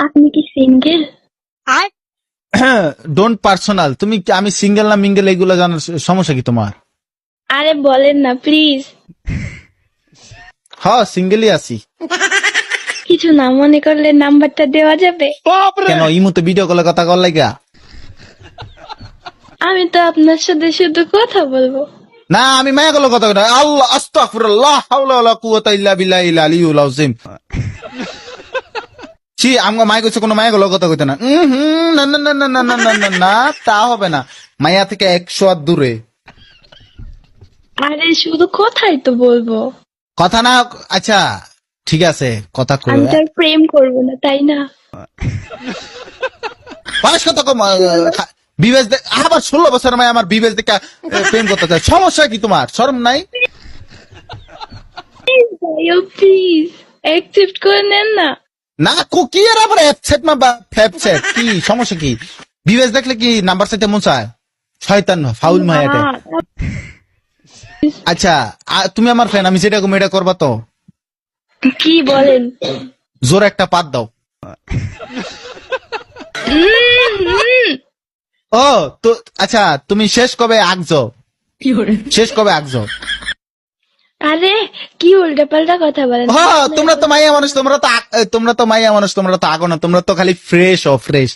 আপনি কি single? Don't personal. তুমি আমি সিঙ্গেল না মিঙ্গেল এগুলো জানার সমস্যা কি তোমার? আরে বলেন না প্লিজ। হ্যাঁ সিঙ্গেলই আছি। কিছু না মনে করলে নাম্বারটা দেওয়া যাবে? কেন ইমুতে ভিডিও কলে কথা কর লাগা? আমি তো আপনার সাথে শুধু কথা বলবো। না আমি মায়া কলে কথা কই না। আল্লাহ আস্তাগফিরুল্লাহ হাওলা ওয়ালা কুওয়াতা ইল্লা বিল্লাহিল আলিয়্যুল আযীম। ছি আমগো মায়া কইছে কোনো মায়া কলে কথা কইতে না। না না না না না না না না না তা হবে না। মায়া থেকে 100 হাত দূরে। আরে শুধু কথাই তো বলবো। কথা না আচ্ছা ঠিক আছে কথা কই। আমি তো আর প্রেম করবো না, তাই না? বয়স কত কম বিবেচ আবার 16 বছর মায় আমার বিবেচ দেখা প্রেম করতে চায়। সমস্যা কি তোমার? শরম নাই? প্লিজ ভাইয়া প্লিজ অ্যাকসেপ্ট করে নেন না। না কুকি এর আবার অ্যাপসেট না ফ্যাপসেট কি সমস্যা কি? বিবেচ দেখলে কি নাম্বার চাইতে মন চায়? শয়তান ফাউল মায়াটা। আচ্ছা তুমি আমার ফ্রেন্ড, আমি যেটা কম এটা করবা তো? কি বলেন? জোর একটা পাত দাও। ও তো আচ্ছা তুমি শেষ কবে আগছো? শেষ কবে আগছো? আরে কি উল্টা পাল্টা কথা বলেন? তোমরা তো মাইয়া মানুষ, তোমরা তো মাইয়া মানুষ, তোমরা তো আগো না, তোমরা তো খালি ফ্রেশ ও ফ্রেশ।